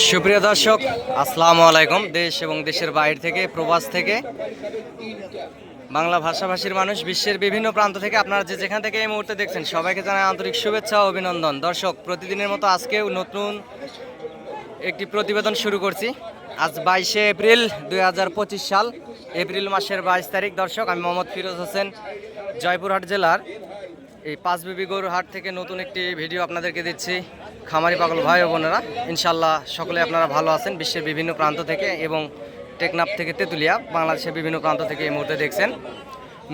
সুপ্রিয় দর্শক, আসসালামু আলাইকুম। দেশ এবং দেশের বাইরে থেকে, প্রবাস থেকে, বাংলা ভাষাভাষীর মানুষ, বিশ্বের বিভিন্ন প্রান্ত থেকে আপনারা যে যেখান থেকে এই মুহূর্তে দেখছেন সবাইকে জানাই আন্তরিক শুভেচ্ছা ও অভিনন্দন। দর্শক, প্রতিদিনের মতো আজকেও নতুন একটি প্রতিবেদন শুরু করছি। আজ 22শে এপ্রিল 2025 সাল, এপ্রিল মাসের 22 তারিখ। দর্শক, আমি মোহাম্মদ ফিরোজ হোসেন, জয়পুরহাট জেলার এই পাঁচবিবি গরুর হাট থেকে নতুন একটি ভিডিও আপনাদেরকে দিচ্ছি। খামারি পাগল ভাই ও বোনেরা, ইনশাল্লাহ সকলে আপনারা ভালো আছেন। বিশ্বের বিভিন্ন প্রান্ত থেকে এবং টেকনাফ থেকে তেঁতুলিয়া, বাংলাদেশের বিভিন্ন প্রান্ত থেকে এই মুহূর্তে দেখছেন।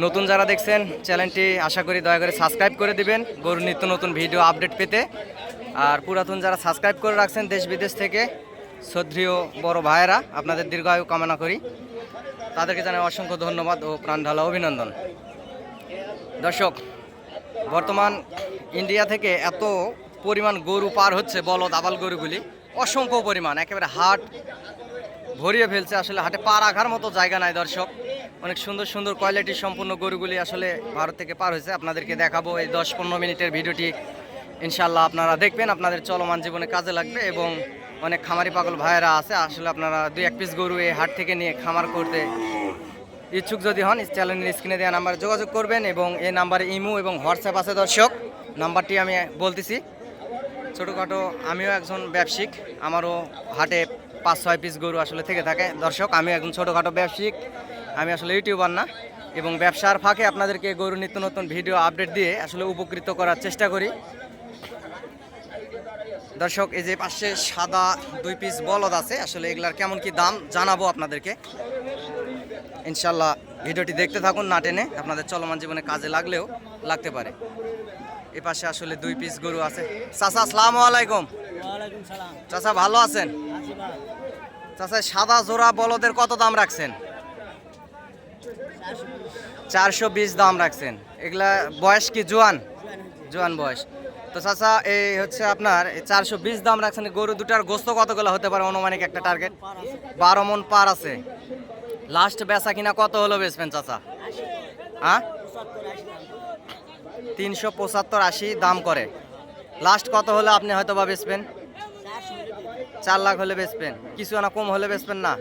নতুন যারা দেখছেন চ্যানেলটি আশা করি দয়া করে সাবস্ক্রাইব করে দিবেন গরুর নিত্য নতুন ভিডিও আপডেট পেতে। আর পুরাতন যারা সাবস্ক্রাইব করে রাখছেন দেশ বিদেশ থেকে শ্রদ্ধেয় বড় ভাইয়েরা, আপনাদের দীর্ঘায়ু কামনা করি। তাদেরকে জানাই অসংখ্য ধন্যবাদ ও প্রাণঢালা অভিনন্দন। দর্শক, বর্তমান ইন্ডিয়া থেকে এত পরিমাণ গরু পার হচ্ছে, বলদ আবাল গরুগুলি অসংখ্য পরিমাণ, একেবারে হাট ভরিয়ে ফেলছে। আসলে হাটে পা রাখার মতো জায়গা নাই। দর্শক, অনেক সুন্দর সুন্দর কোয়ালিটি সম্পূর্ণ গরুগুলি আসলে ভারত থেকে পার হয়েছে। আপনাদেরকে দেখাবো এই 10-15 মিনিটের ভিডিওটি। ইনশাল্লাহ আপনারা দেখবেন, আপনাদের চলমান জীবনে কাজে লাগবে। এবং অনেক খামারি পাগল ভাইয়েরা আছে, আসলে আপনারা 2-1 পিস গরু এই হাট থেকে নিয়ে খামার করতে ইচ্ছুক যদি হন, চ্যানেলের স্ক্রিনে দেওয়া নাম্বারে যোগাযোগ করবেন। এবং এই নাম্বারে ইমো এবং হোয়াটসঅ্যাপ আছে। দর্শক, নাম্বারটি আমি বলতেছি। ছোটোখাটো আমিও একজন ব্যবসায়িক, আমারও হাটে 5-6 পিস গরু আসলে থেকে থাকে। দর্শক, আমি একজন ছোটোখাটো ব্যবসায়িক, আমি আসলে ইউটিউবার না। এবং ব্যবসার ফাঁকে আপনাদেরকে গরু নিত্য নতুন ভিডিও আপডেট দিয়ে আসলে উপকৃত করার চেষ্টা করি। দর্শক, এই যে পাশে সাদা 2 পিস বলদ আছে, আসলে এগুলার কেমন কি দাম জানাবো আপনাদেরকে। ইনশাল্লাহ ভিডিওটি দেখতে থাকুন, না টেনে, আপনাদের চলমান জীবনে কাজে লাগলেও লাগতে পারে। এ পাশে আসলে 2 পিস গরু আছে। চাচা, আসসালামু আলাইকুম। চাচা, ভালো আছেন? চাচা, সাদা জোড়া বলদের কত দাম রাখছেন? 420 দাম রাখছেন। এগুলা বয়স কি জোয়ান? জোয়ান বয়স। তো চাচা, এই হচ্ছে আপনার 420 দাম রাখছেন। গরু দুটার গোস্ত কতগুলো হতে পারে অনুমানিক একটা টার্গেট? 12 মন পার আছে। লাস্ট বেচা কিনা কত হলো বেচবেন চাচা? হ্যাঁ, 375-80 দাম করে। লাস্ট কত হলে আপনি হয়তো বা বেচবেন? 4 লাখ হলে বেচবেন? কিছু না কম হলে বেচবেন না?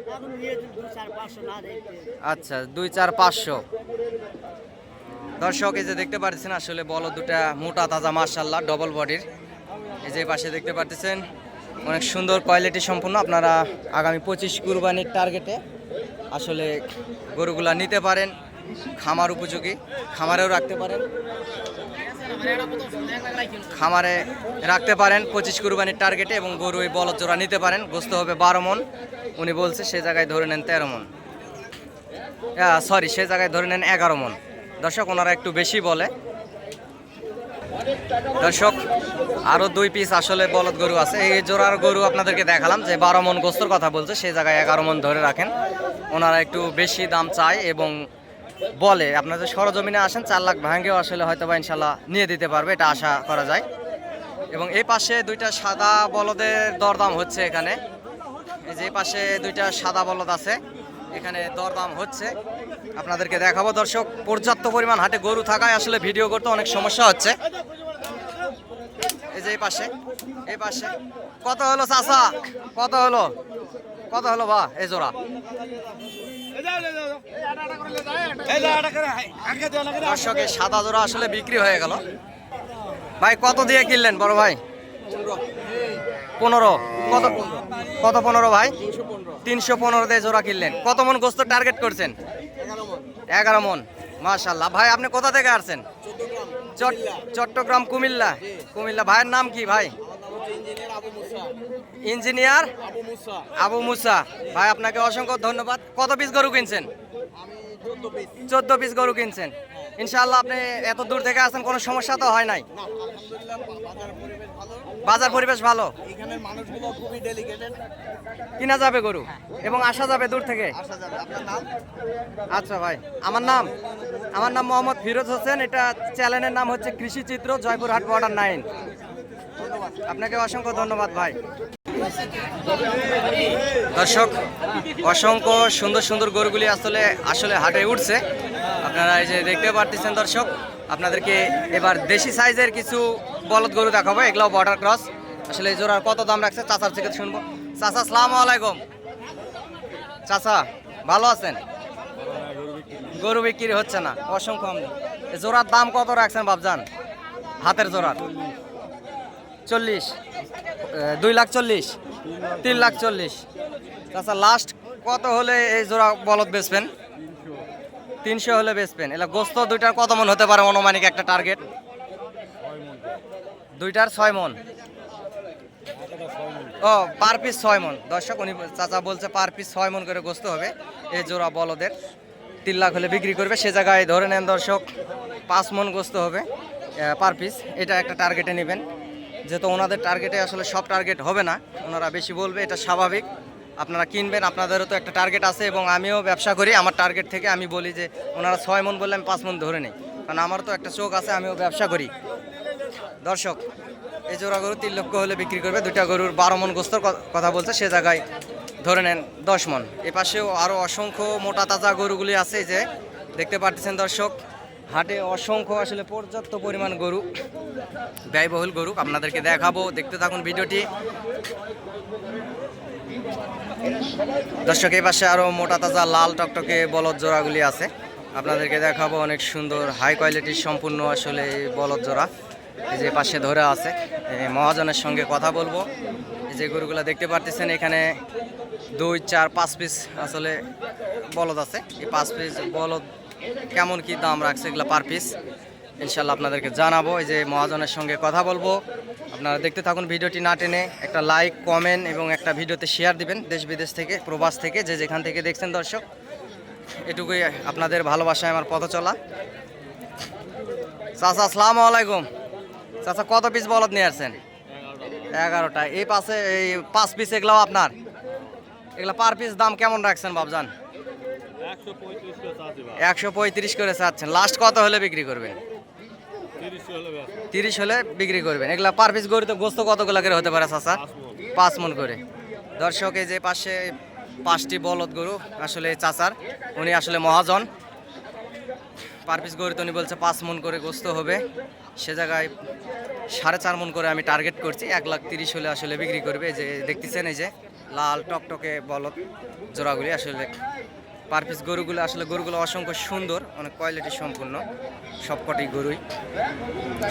আচ্ছা, 2-4-500। দর্শক, এই যে দেখতে পাচ্ছেন আসলে বলদ দুটা মোটা তাজা, মাশাআল্লাহ, ডবল বডির। এই যে পাশে দেখতে পাচ্ছেন অনেক সুন্দর কোয়ালিটি সম্পূর্ণ। আপনারা আগামী 25 কুরবানির টার্গেটে আসলে গরুগুলা নিতে পারেন। খামার উপযোগী, খামারেও রাখতে পারেন, খামারে রাখতে পারেন 25 কুরবানির টার্গেটে। এবং গরু এই বলদ জোড়া নিতে পারেন। গোস্ত হবে 12 মন, উনি বলছে, সে জায়গায় ধরে নেন 13 মন, সরি, সে জায়গায় ধরে নেন 11 মন। দর্শক, ওনারা একটু বেশি বলে। দর্শক, আরও 2 পিস আসলে বলদ গরু আছে। এই জোড়ার গরু আপনাদেরকে দেখালাম যে 12 মন গোস্তর কথা বলছে, সেই জায়গায় 11 মন ধরে রাখেন। ওনারা একটু বেশি দাম চায় এবং বলে, আপনাদের সরজমিনে আসেন 4 লাখ ভাঙেও আসলে হয়তো বা ইনশাল্লাহ নিয়ে দিতে পারবে, এটা আশা করা যায়। এবং এই পাশে 2টা সাদা বলদের দরদাম হচ্ছে এখানে। এই যে পাশে 2টা সাদা বলদ আছে, এখানে দরদাম হচ্ছে, আপনাদেরকে দেখাবো। দর্শক, পর্যাপ্ত পরিমাণ হাটে গরু থাকায় আসলে ভিডিও করতে অনেক সমস্যা হচ্ছে। এই যে এই পাশে কত হলো চাচা? কত হলো? কত হলো বা এই জোড়া? দর্শক, এই সাদা জোড়া আসলে বিক্রি হয়ে গেল। ভাই, কত দিয়ে কিনলেন বড় ভাই? 15। কত কত 15 ভাই? 315 দিয়ে জোড়া কিনলেন। কত মন গোস্ত টার্গেট করছেন? 11 মন। মাশাআল্লাহ। ভাই, আপনি কোথা থেকে আসছেন? চট্টগ্রাম, কুমিল্লা। কুমিল্লা। ভাইয়ের নাম কি ভাই? ইঞ্জিনিয়ার আবু মুসা। ভাই, আপনাকে অসংখ্য ধন্যবাদ। কত পিস গরু কিনছেন? 14 পিস গরু কিনছেন। ইনশাআল্লাহ আপনি এত দূর থেকে আসেন, কোনো সমস্যা তো হয় নাই? বাজার পরিবেশ ভালো, কিনা যাবে গরু এবং আসা যাবে দূর থেকে। আচ্ছা ভাই, আমার নাম মোহাম্মদ ফিরোজ হোসেন। এটা চ্যানেলের নাম হচ্ছে কৃষি চিত্র, জয়পুরহাট বর্ডার 9। আপনাকে অসংখ্য ধন্যবাদ ভাই। দর্শক, অসংখ্য সুন্দর সুন্দর গরুগুলি আসলে হাটে উঠছে। আপনারা এই যে দেখতে পাচ্ছেন দর্শক, আপনাদেরকে এবার দেশি সাইজের কিছু বলদ গরু দেখাবো। এগুলো বর্ডার ক্রস, আসলে এই জোড়ার কত দাম রাখছে চাচার থেকে শুনবো। চাচা আসসালামু আলাইকুম। চাচা ভালো আছেন? গরু বিক্রি হচ্ছে না, অসংখ্য আমদানি। এই জোড়ার দাম কত রাখছেন বাবজান? হাতের জোড়ার 40, 2,40,000, 3,40,000। চাচা লাস্ট কত হলে এই জোড়া বলদ বেচবেন? 300 হলে বেচবেন। এলা গোস্ত দুইটার কত মন হতে পারে অনুমানিক একটা টার্গেট? দুইটার 6 মন। ও পার পিস 6 মন। দর্শক উনি চাচা বলছে পার পিস 6 মন করে গোস্ত হবে এই জোড়া বলদের। 3 লাখ হলে বিক্রি করবে। সে জায়গায় ধরে নেন দর্শক 5 মন গোস্ত হবে পার পিস। এটা একটা টার্গেটে নেবেন, যেহেতু ওনাদের টার্গেটে আসলে সব টার্গেট হবে না, ওনারা বেশি বলবে, এটা স্বাভাবিক। আপনারা কিনবেন, আপনাদেরও তো একটা টার্গেট আছে এবং আমিও ব্যবসা করি, আমার টার্গেট থেকে আমি বলি যে ওনারা 6 মন বললে আমি 5 মন ধরে নিই, কারণ আমারও তো একটা চোখ আছে, আমিও ব্যবসা করি। দর্শক এই জোড়া গরু 3 লক্ষ হলে বিক্রি করবে। দুইটা গরুর 12 মন গোস্তর কথা বলছে, সে জায়গায় ধরে নেন 10 মন। এ পাশেও আরও অসংখ্য মোটা তাজা গরুগুলি আছে, যে দেখতে পাচ্ছেন দর্শক হাটে অসংখ্য আসলে পর্যাপ্ত পরিমাণ গরু, ব্যয়বহুল গরু আপনাদেরকে দেখাবো, দেখতে থাকুন ভিডিওটি। দর্শক এই পাশে আরও মোটা তাজা লাল টকটকে বলদ জোড়াগুলি আছে, আপনাদেরকে দেখাবো। অনেক সুন্দর হাই কোয়ালিটির সম্পূর্ণ আসলে এই বলদ জোড়া এই যে পাশে ধরে আছে। এই মহাজনের সঙ্গে কথা বলবো। এই যে গরুগুলো দেখতে পারতেছেন, এখানে 2, 4, 5 পিস আসলে বলদ আছে। এই 5 পিস বলদ কেমন কি দাম রাখছে এগুলো পার পিস ইনশাল্লাহ আপনাদেরকে জানাবো। এই যে মহাজনের সঙ্গে কথা বলবো, আপনারা দেখতে থাকুন ভিডিওটি না টেনে। একটা লাইক, কমেন্ট এবং একটা ভিডিওতে শেয়ার দিবেন, দেশ বিদেশ থেকে, প্রবাস থেকে, যে যেখান থেকে দেখছেন দর্শক। এটুকুই আপনাদের ভালোবাসায় আমার পথ চলা। চাচা আসসালামু আলাইকুম। চাচা কত পিস বলদ নিয়ে আসছেন? 11টা। এই পাশে এই 5 পিস এগুলাও আপনার? এগুলা পার পিস দাম কেমন রাখছেন বাবজান? 135 করে চাচ্ছেন। লাস্ট কত হলে বিক্রি করবেন? 30 হলে বিক্রি করবেন। এগুলা পার পিস গরু তো গোস্ত কতগুলো করে হতে পারে চাচা? 5 মন করে। দর্শক এই যে পাশে 5টি বলদ গরু আসলে চাচার, উনি আসলে মহাজন। পার পিস গরু তো উনি বলছে 5 মন করে গোস্ত হবে, সে জায়গায় 4.5 মন করে আমি টার্গেট করছি। 1,30,000 হলে আসলে বিক্রি করবে। যে দেখতেছেন এই যে লাল টকটকে বলদ জোড়াগুলি, আসলে পার পিস গরুগুলো, আসলে গরুগুলো অসংখ্য সুন্দর, অনেক কোয়ালিটি সম্পূর্ণ, সবকটি গরুই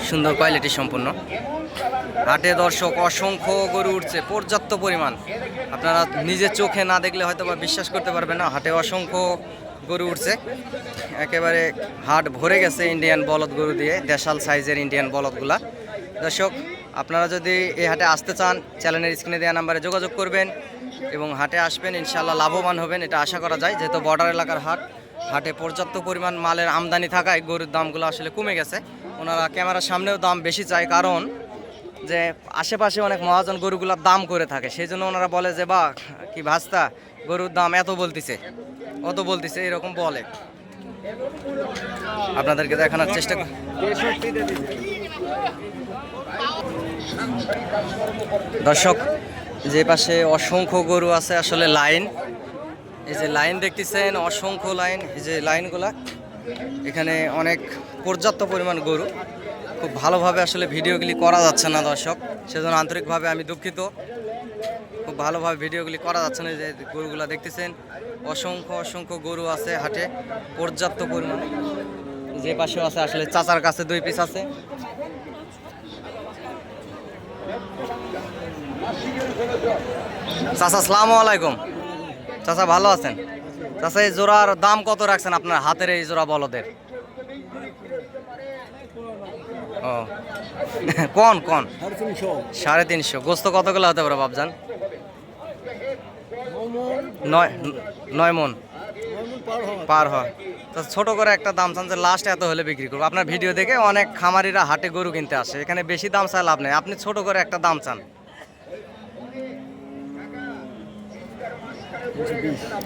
সুন্দর কোয়ালিটি সম্পূর্ণ। হাটে দর্শক অসংখ্য গরু উঠছে, পর্যাপ্ত পরিমাণ, আপনারা নিজের চোখে না দেখলে হয়তো বা বিশ্বাস করতে পারবেন না। হাটে অসংখ্য গরু উঠছে, একেবারে হাট ভরে গেছে ইন্ডিয়ান বলদ গরু দিয়ে, দেশাল সাইজের ইন্ডিয়ান বলদগুলা। দর্শক আপনারা যদি এই হাটে আসতে চান, চ্যানেলের স্ক্রিনে দেওয়া নাম্বারে যোগাযোগ করবেন এবং হাটে আসবেন, ইনশাল্লাহ লাভবান হবেন, এটা আশা করা যায়। যেহেতু বর্ডার এলাকার হাট, হাটে পর্যাপ্ত পরিমাণ মালের আমদানি থাকায় গরুর দামগুলো আসলে কমে গেছে। ওনারা ক্যামেরার সামনেও দাম বেশি চায়, কারণ যে আশেপাশে অনেক মহাজন গরুগুলোর দাম করে থাকে, সেই জন্য ওনারা বলে যে বা কি ভাস্তা গরুর দাম এত বলতিছে, অত বলতিছে, এরকম বলে। আপনাদেরকে দেখানোর চেষ্টা করি। দর্শক যে পাশে অসংখ্য গরু আছে, আসলে লাইন, এই যে লাইন দেখতেছেন, অসংখ্য লাইন, এই যে লাইনগুলা, এখানে অনেক পর্যাপ্ত পরিমাণ গরু। খুব ভালোভাবে আসলে ভিডিওগুলি করা যাচ্ছে না দর্শক, সেজন্য আন্তরিকভাবে আমি দুঃখিত। খুব ভালোভাবে ভিডিওগুলি করা যাচ্ছে না। যে গরুগুলা দেখতেছেন, অসংখ্য অসংখ্য গরু আছে হাটে, পর্যাপ্ত পরিমাণে। যে পাশেও আছে, আসলে চাচার কাছে 2 পিস আছে। চাচা আসসালামু আলাইকুম। চাচা ভালো আছেন? চাচা এই জোড়ার দাম কত রাখছেন আপনার হাতের এই জোড়া বলদের? ও কোন 350। গোস্ত কতগুলো হতে পারে বাবজান? 9 মন পার হয়। তো ছোট করে একটা দাম চান যে লাস্ট এত হলে বিক্রি করবো। আপনার ভিডিও দেখে অনেক খামারিরা হাটে গরু কিনতে আসে, এখানে বেশি দাম চাই লাভ নেই, আপনি ছোট করে একটা দাম চান।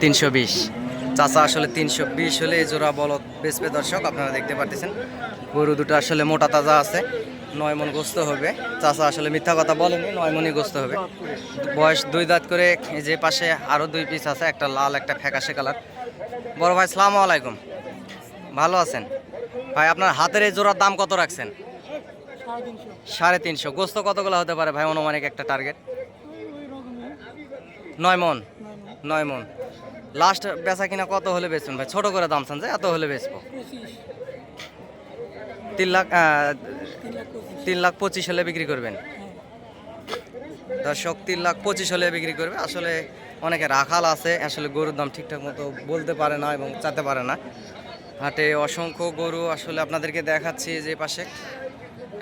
320। চাচা আসলে 320 হলে এই জোড়া বলদ বেচবে। দর্শক আপনারা দেখতে পাচ্ছেন গরু দুটো আসলে মোটা তাজা আছে, 9 মন গোস্ত হবে। চাচা আসলে মিথ্যা কথা বলেনি, 9 মনই গোস্ত হবে। বয়স 2 দাঁত করে। এই যে পাশে আরও 2 পিস আছে, একটা লাল একটা ফ্যাকাশে কালার। বড় ভাই আসসালামু আলাইকুম, ভালো আছেন? ভাই আপনার হাতের এই জোড়ার দাম কত রাখছেন? 350। গোস্ত কতগুলো হতে পারে ভাই অনুমানিক একটা টার্গেট? 9 মন। 9 মন। লাস্ট বেচা কিনা কত হলে বেচবেন ভাই? ছোট করে দাম চান যে এত হলে বেচবো। 3,25,000 হলে বিক্রি করবেন দর্শক। 3,25,000 হলে বিক্রি করবে। আসলে অনেকে রাখাল আছে, আসলে গরুর দাম ঠিকঠাক মতো বলতে পারে না এবং চাতে পারে না। হাটে অসংখ্য গরু আসলে আপনাদেরকে দেখাচ্ছি, যে পাশে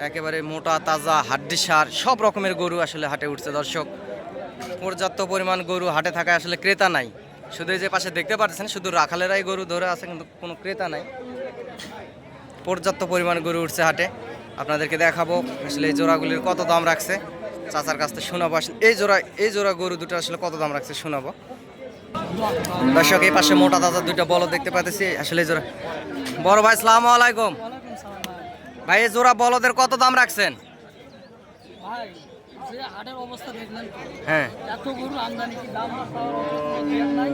একেবারে মোটা তাজা হাড্ডিসার সব রকমের গরু আসলে হাটে উঠছে দর্শক। পর্যাপ্ত পরিমাণ গরু হাটে থাকায় আসলে ক্রেতা নাই। শুধু এই যে পাশে দেখতে পাচ্ছেন শুধু রাখালেরাই গরু ধরে আছে, কিন্তু কোনো ক্রেতা নাই। পর্যাপ্ত পরিমাণ গরু উঠছে হাটে, আপনাদেরকে দেখাবো আসলে এই জোড়াগুলির কত দাম রাখছে। চাচার কাছ থেকে শোনাবো আসলে এই জোড়া গরু দুটো আসলে কত দাম রাখছে শোনাবো দর্শক। এই পাশে মোটা তাজা দুইটা বলদ দেখতে পাচ্ছি আসলে এই জোড়া। বড় ভাই আসসালামু আলাইকুম। ভাই এই জোড়া বলদের কত দাম রাখছেন? হাটের অবস্থা দেখলেন তো, হ্যাঁ এত গরু আমদানি কি দাম নাই?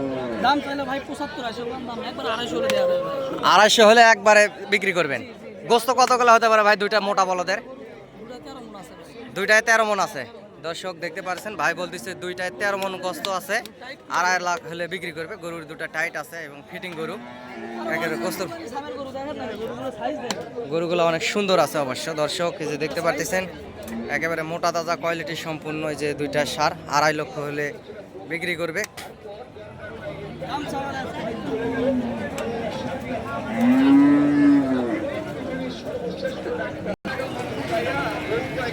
দাম চাইলে ভাই 75-80 দাম, একবার 250 হলে দেওয়া যাবে। 250 হলে একবারে বিক্রি করবেন। গোস্ত কতগুলো হতে পারে ভাই দুইটা মোটা বলদের? দুইটায় 13 মন আছে দর্শক দেখতে পাচ্ছেন। ভাই বলতেছে দুইটায় 13 মন গোস্ত আছে, 2.5 লাখ হলে বিক্রি করবে। গরুর দুটা টাইট আছে এবং ফিটিং গরু। একেবারে গোস্ত গরুগুলো অনেক সুন্দর আছে অবশ্য দর্শক। এই যে দেখতে পাচ্ছেন একেবারে মোটা তাজা কোয়ালিটি সম্পূর্ণ। এই যে দুইটা সার 2.5 লক্ষ হলে বিক্রি করবে।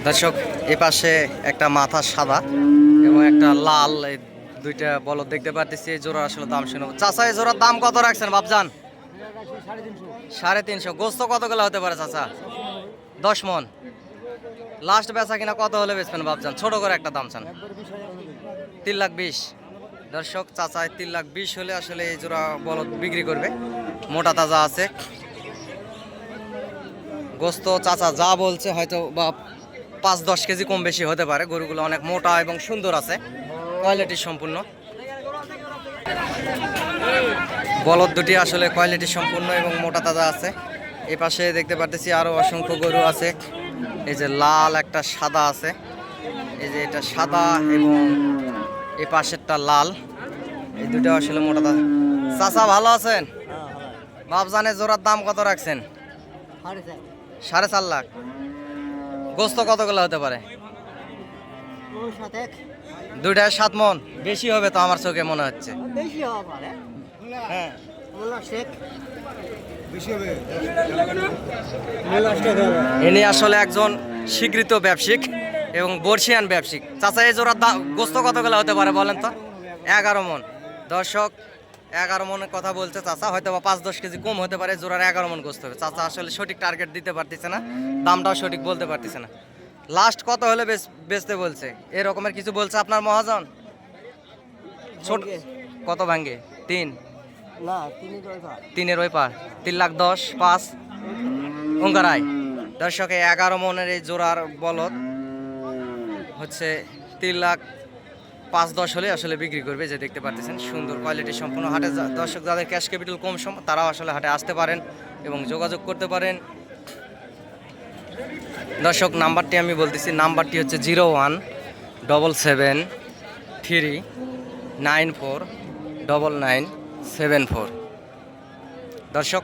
দর্শক এই পাশে একটা মাথা সাদা এবং একটা লাল, এই দুইটা বলদ দেখতে পাচ্ছি। এই জোড়া আসলে দাম শুনবো। চাচা এই জোড়ার দাম কত রাখছেন বাপজান? 350। গোস্ত কতগুলো হতে পারে চাচা? 10 মন। লাস্ট বেচা কিনা কত হলে বেচবেন বাপজান? ছোট করে একটা দাম চান। 3,20,000 দর্শক। চাচায় 3,20,000 হলে আসলে এই জোড়া বলদ বিক্রি করবে। মোটা তাজা আছে গোস্ত। চাচা যা বলছে হয়তো বা 5-10 কেজি কম বেশি হতে পারে। গরুগুলো অনেক মোটা এবং সুন্দর আছে, কোয়ালিটি সম্পূর্ণ। বলদ দুটি আসলে কোয়ালিটি সম্পূর্ণ এবং মোটা তাজা আছে। এই পাশে দেখতে পাচ্ছি আরো অসংখ্য গরু আছে। এই যে লাল একটা সাদা আছে, এই যে এটা সাদা এবং এই পাশেরটা লাল। এই দুটো আসলে মোটা তাজা। চাচা ভালো আছেন? বাপজানের জোড়ার দাম কত রাখছেন? 4.5 লাখ। গোস্ত কতগুলো হতে পারে? দুইটায় 7 মন। বেশি হবে তো আমার চোখে মনে হচ্ছে। হ্যাঁ ইনি আসলে একজন স্বীকৃত ব্যবসায়িক এবং বর্ষিয়ান ব্যবসায়িক। চাচা এই জোড়ার দাম গোস্ত কতগুলো হতে পারে বলেন তো? 11 মন দর্শক। 11 মনের কথা বলছে চাচা, হয়তো বা 5-10 কেজি কম হতে পারে। জোড়ার 11 মন গোস্ত হবে। চাচা আসলে সঠিক টার্গেট দিতে পারতেছে না, দামটাও সঠিক বলতে পারতেছে না। লাস্ট কত হলে বেচতে বলছে? এরকমের কিছু বলছে আপনার মহাজন? ছোট কত ভাঙ্গে? 3 না, 3-এর ওই পার 3,10,000 5 ওঙ্কারায় দর্শক। 11 মনের এই জোড়ার বলদ হচ্ছে 3,05,10 হলে আসলে বিক্রি করবে। যে দেখতে পাচ্ছেন সুন্দর কোয়ালিটি সম্পূর্ণ। হাটে দর্শক যাদের ক্যাশ ক্যাপিটাল কম তারাও আসলে হাটে আসতে পারেন এবং যোগাযোগ করতে পারেন দর্শক। নাম্বারটি আমি বলতেছি, নাম্বারটি হচ্ছে 0177394994 দর্শক।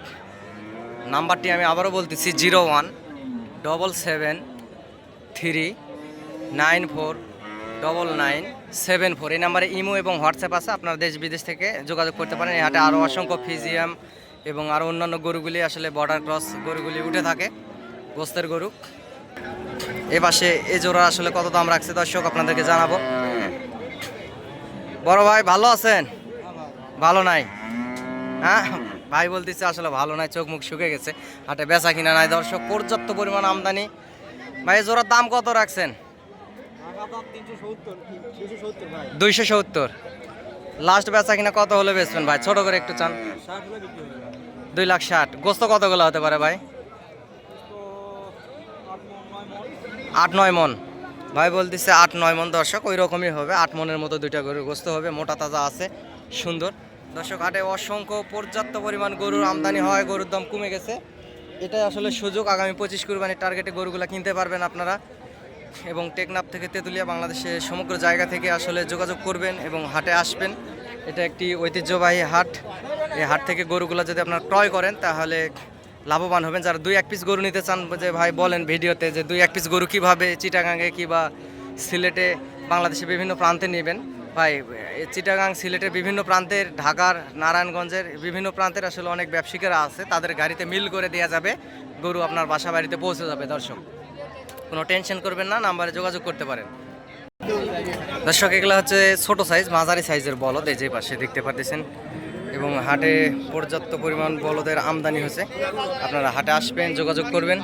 নাম্বারটি আমি আবারও বলতেছি 0177394994 এই নাম্বারে ইমো এবং হোয়াটসঅ্যাপ আছে। আপনারা দেশ বিদেশ থেকে যোগাযোগ করতে পারেন। এই হাটে আরও অসংখ্য ফিজিয়াম এবং আরও অন্যান্য গরুগুলি আসলে বর্ডার ক্রস গরুগুলি উঠে থাকে, গোস্তের গরু। এ পাশে এ জোড়া আসলে কত দাম রাখছে দর্শক আপনাদেরকে জানাবো। বড় ভাই ভালো আছেন? ভালো নাই? হ্যাঁ ভাই বলতেছে আসলে ভালো নাই, চোখ মুখ শুকে গেছে। হাটে বেচা কিনা নাই দর্শক, পর্যাপ্ত পরিমাণ আমদানি। ভাই এই জোড়ার দাম কত রাখছেন? 270। লাস্ট বেচা কিনা কত হলে বেচবেন ভাই? ছোট করে একটু চান। 2,60,000। গোস্ত কতগুলো হতে পারে ভাই? 8-9 মন। ভাই বলতেছে 8-9 মন দর্শক, ওই রকমই হবে। 8 মনের মতো দুইটা গরুর গোস্ত হবে, মোটা তাজা আছে, সুন্দর দর্শক। হাটে অসংখ্য পর্যাপ্ত পরিমাণ গরুর আমদানি হয়, গরুর দাম কমে গেছে এটাই আসলে সুযোগ, আগামী 25 কুরবানির টার্গেটে গরুগুলা কিনতে পারবেন আপনারা। এবং টেকনাফ থেকে তেঁতুলিয়া, বাংলাদেশের সমগ্র জায়গা থেকে আসলে যোগাযোগ করবেন এবং হাটে আসবেন। এটা একটি ঐতিহ্যবাহী হাট। এই হাট থেকে গরুগুলো যদি আপনারা ক্রয় করেন তাহলে লাভবান হবেন। যারা 2-1 পিস গরু নিতে চান, যে ভাই বলেন ভিডিওতে যে 2-1 পিস গরু কীভাবে চিটাগাঙ্গে কিংবা সিলেটে, বাংলাদেশের বিভিন্ন প্রান্তে নেবেন, ভাই এই চিটাগাং, সিলেটের বিভিন্ন প্রান্তের, ঢাকার, নারায়ণগঞ্জের বিভিন্ন প্রান্তের আসলে অনেক ব্যবসায়ীরা আছে, তাদের গাড়িতে মিল করে দেওয়া যাবে, গরু আপনার বাসা বাড়িতে পৌঁছে যাবে। দর্শক কোনো টেনশন করবেন না, নাম্বারে যোগাযোগ করতে পারেন। দর্শক এগুলো হচ্ছে ছোট সাইজ, মাঝারি সাইজের বলদ, এই যে পাশে দেখতে পাচ্ছেন। এবং হাটে পর্যাপ্ত পরিমাণ বলদের আমদানি হয়েছে। আপনারা হাটে আসবেন, যোগাযোগ করবেন।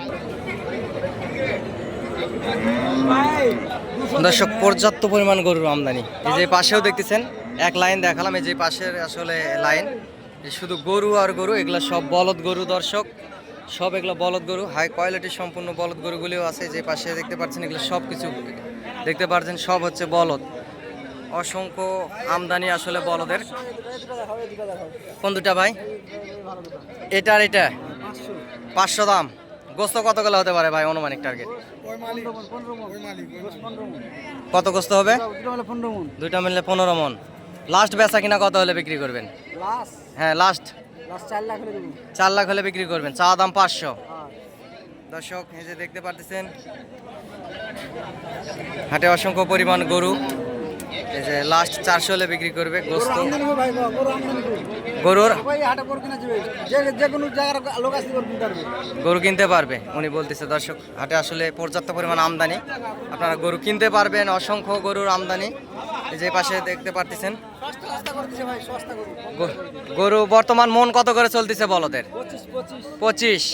দর্শক পর্যাপ্ত পরিমাণ গরুর আমদানি, এই যে পাশেও দেখতেছেন, এক লাইন দেখালাম, এই যে পাশের আসলে লাইন, শুধু গরু আর গরু, এগুলো সব বলদ গরু। দর্শক সব এগুলো বলদ গরু, হাই কোয়ালিটি সম্পূর্ণ বলদ গরুগুলিও আছে। যে পাশে দেখতে পাচ্ছেন, এগুলো সব কিছু দেখতে পাচ্ছেন, সব হচ্ছে বলদ। অসংখ্য আমদানি আসলে বলদের। কোন দুটা ভাই? এটা আর এটা 500 দাম। গোস্ত কত গেলে হতে পারে ভাই অনুমানিক টার্গেট? কত গোস্ত হবে? দুইটা মিললে 15 মন। লাস্ট বেচা কিনা কত হলে বিক্রি করবেন? হ্যাঁ লাস্ট 4 লাখ হলে বিক্রি করবেন। চা দাম 500। দর্শক এই যে দেখতে পাচ্ছেন, হাটে অসংখ্য পরিমাণ গরু, এই যে লাস্ট 400 হলে বিক্রি করবে গোস্ত। গরুর গরু কিনতে পারবে উনি বলতেছে। দর্শক হাটে আসলে পর্যাপ্ত পরিমাণ আমদানি, আপনারা গরু কিনতে পারবেন, অসংখ্য গরুর আমদানি। এই যে পাশে দেখতে পারতেছেন, গরু বর্তমান মন কত করে চলতেছে বলদের? 25।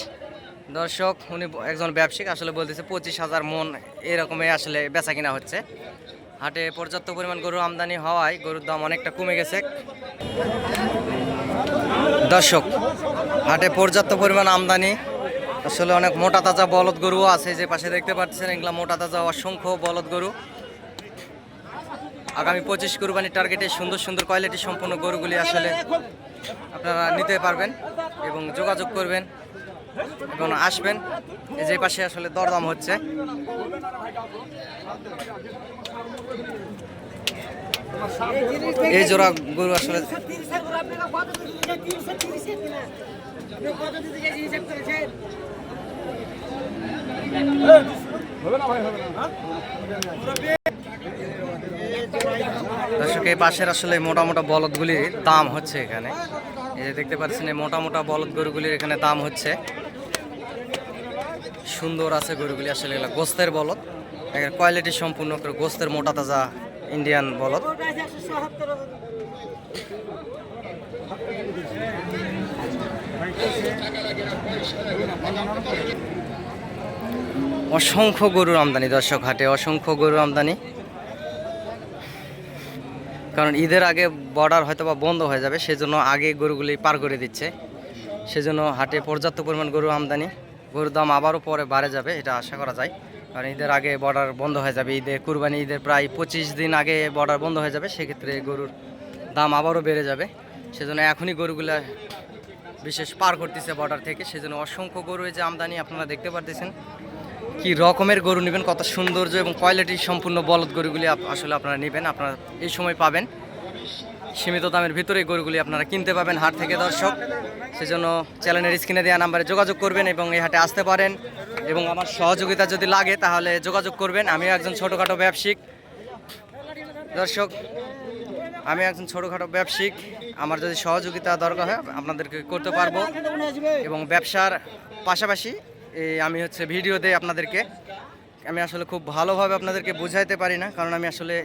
দর্শক উনি একজন ব্যবসায়িক আসলে বলতেছে 25,000 মন এরকমই আসলে বেচা কিনা হচ্ছে। হাটে পর্যাপ্ত পরিমাণ গরু আমদানি হওয়ায় গরুর দাম অনেকটা কমে গেছে। দর্শক হাটে পর্যাপ্ত পরিমাণ আমদানি, আসলে অনেক মোটা তাজা বলদ গরুও আছে। যে পাশে দেখতে পাচ্ছেন, এগুলা মোটা তাজা অসংখ্য বলদ গরু। আগামী 25 কুরবানির টার্গেটে সুন্দর সুন্দর কোয়ালিটি সম্পন্ন গরুগুলি আসলে আপনারা নিতে পারবেন এবং যোগাযোগ করবেন এবং আসবেন। এই যে পাশে আসলে দরদাম হচ্ছে। এই জোড়া গরু আসলে দর্শক এই পাশের আসলে মোটা মোটা বলদগুলির দাম হচ্ছে এখানে। এই যে দেখতে পাচ্ছেন, এই মোটা মোটা বলদ গরুগুলির এখানে দাম হচ্ছে। সুন্দর আছে গরুগুলি, আসলে এগুলো গোস্তের বলদ, কোয়ালিটি সম্পূর্ণ করে গোস্তের মোটা তাজা ইন্ডিয়ান বলদ। অসংখ্য গরুর আমদানি দর্শক হাটে, অসংখ্য গরুর আমদানি। কারণ ঈদের আগে বর্ডার হয়তো বা বন্ধ হয়ে যাবে, সেজন্য আগে গরুগুলি পার করে দিচ্ছে। সেজন্য হাটে পর্যাপ্ত পরিমাণ গরু আমদানি। গরুর দাম আবারও পরে বাড়ে যাবে, এটা আশা করা যায়। কারণ ঈদের আগে বর্ডার বন্ধ হয়ে যাবে, ঈদের কুরবানি ঈদের প্রায় 25 দিন আগে বর্ডার বন্ধ হয়ে যাবে, সেক্ষেত্রে গরুর দাম আবারও বেড়ে যাবে। সেজন্য এখনই গরুগুলা বিশেষ পার করতেছে বর্ডার থেকে। সেজন্য অসংখ্য গরু যে আমদানি আপনারা দেখতে পারতেছেন। কি রকমের গরু নেবেন, কত সৌন্দর্য এবং কোয়ালিটি সম্পূর্ণ বলদ গরুগুলি আসলে আপনারা নেবেন, আপনারা এই সময় পাবেন। সীমিত দামের ভিতরে গরুগুলি আপনারা কিনতে পাবেন হাট থেকে। দর্শক সেজন্য চ্যানেলের স্ক্রিনে দেওয়া নাম্বারে যোগাযোগ করবেন এবং এই হাটে আসতে পারেন। এবং আমার সহযোগিতা যদি লাগে তাহলে যোগাযোগ করবেন। আমিও একজন ছোটোখাটো ব্যবসায়িক। দর্শক আমি একজন ছোটোখাটো ব্যবসায়িক, আমার যদি সহযোগিতা দরকার হয় আপনাদেরকে করতে পারবো। এবং ব্যবসার পাশাপাশি আমি হচ্ছে ভিডিও দেই আপনাদেরকে। আমি আসলে খুব ভালোভাবে আপনাদেরকে বোঝাইতে পারি না, কারণ আমি আসলে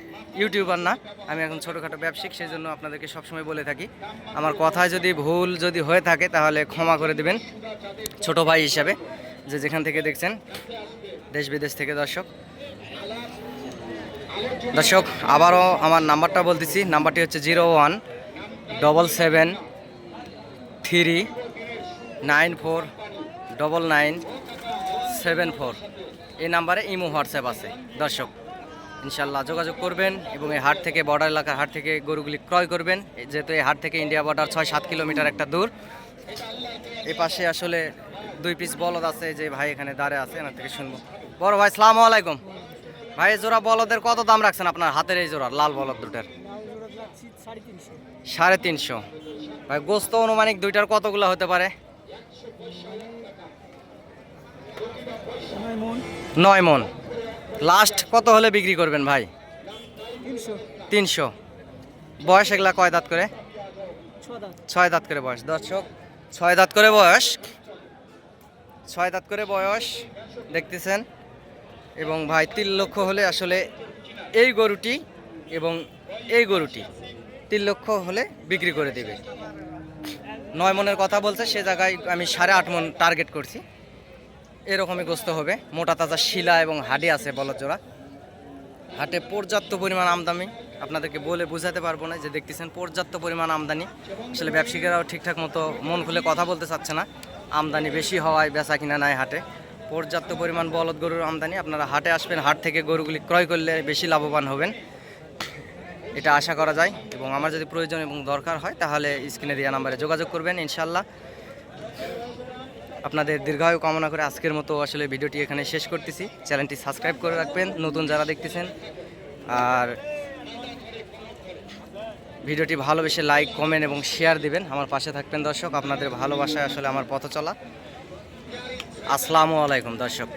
ইউটিউবার না, আমি এখন ছোটোখাটো ব্যবসায়িক। সেই জন্য আপনাদেরকে সবসময় বলে থাকি, আমার কথায় যদি ভুল যদি হয়ে থাকে তাহলে ক্ষমা করে দেবেন ছোট ভাই হিসাবে, যে যেখান থেকে দেখছেন দেশ বিদেশ থেকে। দর্শক আবারও আমার নাম্বারটা বলতেছি, নাম্বারটি হচ্ছে 01773949974। এই নাম্বারে ইমো হোয়াটসঅ্যাপ আছে। দর্শক ইনশাল্লাহ যোগাযোগ করবেন এবং এই হাট থেকে, বর্ডার এলাকার হাট থেকে গরুগুলি ক্রয় করবেন, যেহেতু এই হাট থেকে ইন্ডিয়া বর্ডার 6-7 কিলোমিটার একটা দূর। এই পাশে আসলে 2 পিস বলদ আছে, যে ভাই এখানে দাঁড়িয়ে আছে, এনার থেকে শুনবো। বড় ভাই আসসালামু আলাইকুম। ভাই এই জোড়া বলদের কত দাম রাখছেন আপনার হাতের এই জোড়া লাল বলদ দুটার? 350। ভাই গোস্ত অনুমানিক দুইটার কতগুলো হতে পারে? 9 মন। লাস্ট কত হলে বিক্রি করবেন ভাই? 300। বয়স এগুলা কয় দাঁত করে? 6 দাঁত করে বয়স। দর্শক 6 দাঁত করে বয়স, 6 দাঁত করে বয়স দেখতেছেন। এবং ভাই 3 লক্ষ হলে আসলে এই গরুটি এবং এই গরুটি 3 লক্ষ হলে বিক্রি করে দেবে। 9 মনের কথা বলছে, সে জায়গায় আমি 8.5 মন টার্গেট করছি। এরকমই গোস্ত হবে, মোটা তাজা শিলা এবং হাডি আছে বলদ জোড়া। হাটে পর্যাপ্ত পরিমাণ আমদানি, আপনাদেরকে বলে বোঝাতে পারবো না, যে দেখতেছেন পর্যাপ্ত পরিমাণ আমদানি। আসলে ব্যবসায়ীরাও ঠিকঠাক মতো মন খুলে কথা বলতে চাচ্ছে না, আমদানি বেশি হওয়ায় বেচা কিনা নাই হাটে। পর্যাপ্ত পরিমাণ বলদ গরুর আমদানি, আপনারা হাটে আসবেন, হাট থেকে গরুগুলি ক্রয় করলে বেশি লাভবান হবেন, এটা আশা করা যায়। এবং আমার যদি প্রয়োজন এবং দরকার হয় তাহলে স্ক্রিনে দেওয়া নাম্বারে যোগাযোগ করবেন ইনশাল্লাহ। আপনাদের দীর্ঘায়ু কামনা করে আজকের মতো আসলে ভিডিওটি এখানে শেষ করতেছি। চ্যানেলটি সাবস্ক্রাইব করে রাখবেন নতুন যারা দেখতেছেন, আর ভিডিওটি ভালোবেসে লাইক কমেন্ট এবং শেয়ার দিবেন, আমার পাশে থাকবেন দর্শক। আপনাদের ভালোবাসায় আসলে আমার পথ চলা। আসসালামু আলাইকুম দর্শক।